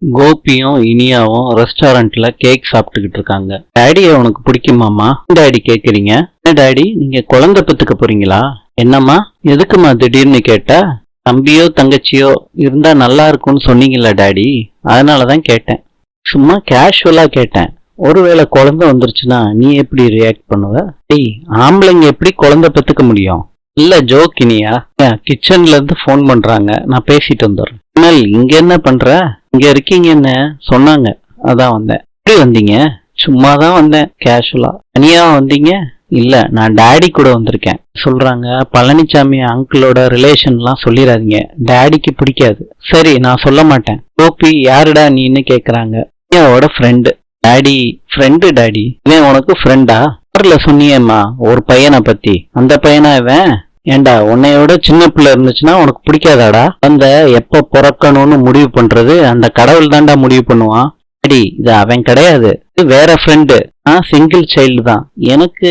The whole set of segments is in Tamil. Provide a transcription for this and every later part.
கோபியும் இனியாவும் ரெஸ்டாரண்ட்ல கேக் சாப்பிட்டுக்கிட்டு இருக்காங்க. டாடியை உனக்கு பிடிக்குமாமா? டாடி கேக்குறீங்க? என்ன டாடி, நீங்க குழந்தை பெத்துக்க போறீங்களா? என்னம்மா, எதுக்குமா திடீர்னு கேட்டா? தம்பியோ தங்கச்சியோ இருந்தா நல்லா இருக்கும்னு சொன்னீங்கல்ல டாடி, அதனாலதான் கேட்டேன். சும்மா கேஷுவலா கேட்டேன். ஒருவேளை குழந்தை வந்துருச்சுன்னா நீ எப்படி ரியாக்ட் பண்ணுவ? டேய், ஆம்பளைங்க எப்படி குழந்தை பெத்துக்க முடியும்? இல்ல ஜோக் இனியா. கிச்சன்ல இருந்து போன் பண்றாங்க, நான் பேசிட்டு வந்துடுறேன். இங்க என்ன பண்ற? இங்க இருக்கீங்கன்னு சொன்னாங்க, அதான் வந்தேன். எப்படி வந்தீங்க? சும்மாதான் வந்தேன், கேஷுவலா. தனியா வந்தீங்க? இல்ல, நான் டாடி கூட வந்திருக்கேன். சொல்றாங்க பழனிசாமி அங்கிளோட ரிலேஷன் எல்லாம் சொல்லிடாதீங்க, டாடிக்கு பிடிக்காது. சரி, நான் சொல்ல மாட்டேன். கோபி யாருடா நீன்னு கேக்குறாங்க. இனியாவோட ஃப்ரெண்டு. Daddy friend? டாடி இவன் உனக்கு ஃப்ரெண்டா? சொன்னியேம்மா ஒரு பையனை பத்தி, அந்த பையனா இவன்? ஏண்டா, உன்னையோட சின்ன பிள்ளை இருந்துச்சுன்னா உனக்கு பிடிக்காதாடா? அந்த எப்ப பிறக்கணும்னு முடிவு பண்றது அந்த கடவுள் தாண்டா முடிவு பண்ணுவான். டாடி இது அவன் கிடையாது, இது வேற ஃப்ரெண்டு. நான் சிங்கிள் சைல்டு தான். எனக்கு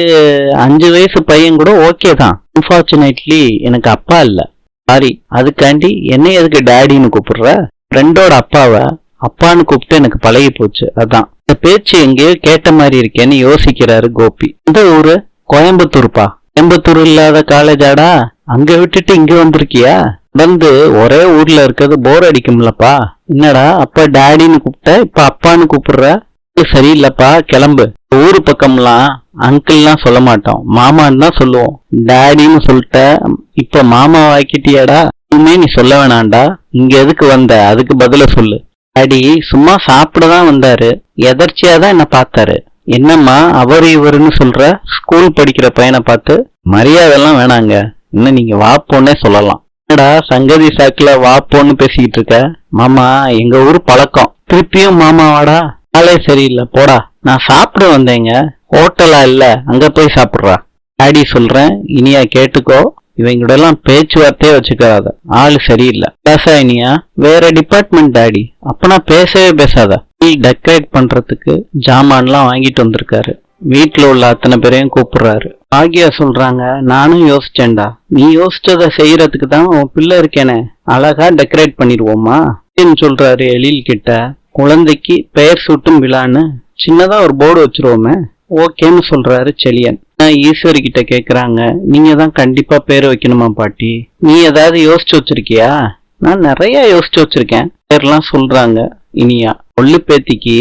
5 வயசு பையன் கூட ஓகே தான். அன்பார்ச்சுனேட்லி எனக்கு அப்பா இல்ல. சாரி, அதுக்காண்டி என்னை எதுக்கு டாடின்னு கூப்பிடுற? ஃப்ரெண்டோட அப்பாவை அப்பான்னு கூப்பிட்டு எனக்கு பழகி போச்சு, அதான். இந்த பேச்சு எங்கேயோ கேட்ட மாதிரி இருக்கேன்னு யோசிக்கிறாரு கோபி. இந்த ஊரு? கோயம்புத்தூர்ப்பா. கோயம்புத்தூர் இல்லாத காலேஜாடா? அங்க விட்டுட்டு இங்க வந்திருக்கியா? வந்து ஒரே ஊர்ல இருக்கிறது போர் அடிக்கும்லப்பா. என்னடா அப்ப டாடின்னு கூப்பிட்ட, இப்ப அப்பான்னு கூப்பிடுற? சரியில்லப்பா, கிளம்பு. ஊரு பக்கம்லாம் அங்கிள்லாம் சொல்ல மாட்டோம், மாமான்னு தான் சொல்லுவோம். டாடின்னு சொல்லிட்ட, இப்ப மாமா வாக்கிட்டியாடா? இனிமே நீ சொல்ல வேணாண்டா. இங்க எதுக்கு வந்த, அதுக்கு பதில சொல்லு. டாடி சும்மா சாப்பிடதான் வந்தாரு, எதர்ச்சியாதான் என்ன பார்த்தாரு. என்னம்மா அவரு இவருன்னு சொல்ற? ஸ்கூல் படிக்கிற பையனை பார்த்து மரியாதைலாம் வேணாங்க. இன்னும் நீங்க வாப்போன்னே சொல்லலாம். என்னடா சங்கதி சாக்குல வாப்போன்னு பேசிக்கிட்டு இருக்க? மாமா எங்க ஊர் பழக்கம். திருப்பியும் மாமாவாடா? ஆளே சரியில்லை, போடா. நான் சாப்பிட வந்தேங்க. ஹோட்டலா இல்ல, அங்க போய் சாப்பிடுறா. டாடி சொல்றேன், இனியா கேட்டுக்கோ. இவங்களோட எல்லாம் பேச்சுவார்த்தையே வச்சுக்காத, ஆளு சரியில்லை. பேசா இனியா? வேற டிபார்ட்மெண்ட் டாடி. அப்பனா பேசவே பேசாத. டெக்கரேட் பண்றதுக்கு ஜாமான்லாம் வாங்கிட்டு வந்திருக்காரு. வீட்டுல உள்ள அத்தனை பேரையும் கூப்பிடுறாரு. ஆகியா சொல்றாங்க, நானும் யோசிச்சேன்டா. நீ யோசிச்சத செய்யறதுக்கு தான் உன் பிள்ளை இருக்கேனே, அழகா டெக்கரேட் பண்ணிடுவோமா சொல்றாரு எழில் கிட்ட. குழந்தைக்கு பெயர் சூட்டும் விழான்னு சின்னதா ஒரு போர்டு வச்சிருவோமே. ஓகேன்னு சொல்றாரு செலியன். ஈஸ்வரி கிட்ட கேக்குறாங்க, நீங்க தான் கண்டிப்பா பேர் வைக்கணுமா பாட்டி? நீ ஏதாவது யோசிச்சு வச்சிருக்கியா? நான் நிறைய யோசிச்சு வச்சிருக்கேன். பேர்லாம் சொல்றாங்க. இனியா, கொள்ளு பேத்திக்கு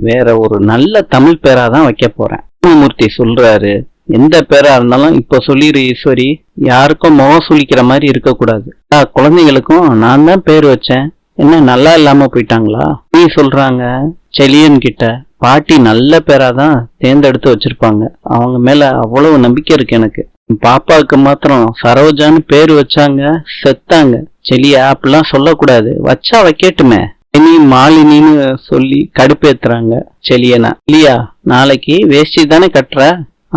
வேற ஒரு நல்ல தமிழ் பேரா தான் வைக்க போறேன். மூர்த்தி சொல்றாரு, எந்த பேரா இருந்தாலும் இப்ப சொல்லிரு ஈஸ்வரி, யாருக்கும் முகம் சுளிக்கிற மாதிரி இருக்க கூடாது. குழந்தைங்களுக்கும் நான் தான் பேர் வச்சேன், என்ன நல்லா இல்லாம போயிட்டாங்களா? நீ சொல்றாங்க செலியன் கிட்ட, பாட்டி நல்ல பேராதான் தேர்ந்தெடுத்து வச்சிருப்பாங்க, அவங்க மேல அவ்வளவு நம்பிக்கை இருக்கு எனக்கு. பாப்பாவுக்கு மாத்திரம் சரோஜான்னு பேரு வச்சாங்க, செத்தாங்க. செலியா அப்படிலாம் சொல்லக்கூடாது, வச்சா வைக்கட்டுமே. இனி மாலினின்னு சொல்லி கடுப்பேத்துறாங்க செலியனா. இல்லையா, நாளைக்கு வேஷ்டி தானே கட்டுற?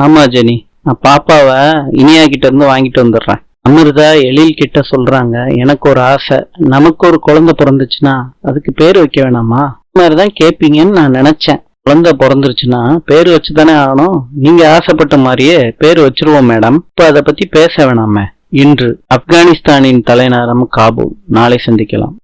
ஆமா ஜெனி, நான் பாப்பாவை இனியா கிட்ட இருந்து வாங்கிட்டு வந்துடுறேன். அமிர்தா எழில் கிட்ட சொல்றாங்க, எனக்கு ஒரு ஆசை, நமக்கு ஒரு குழந்தை பிறந்துச்சுன்னா அதுக்கு பேர் வைக்க வேணாமா? இந்த மாதிரிதான் கேட்பீங்கன்னு நான் நினைச்சேன். குழந்தை பிறந்துருச்சுன்னா பேர் வச்சுதானே ஆகணும். நீங்க ஆசைப்பட்ட மாதிரியே பேர் வச்சிருவோம் மேடம். இப்ப அதை பத்தி பேச வேணாமே. இன்று ஆப்கானிஸ்தானின் தலைநகரம் காபூல். நாளை சந்திக்கலாம்.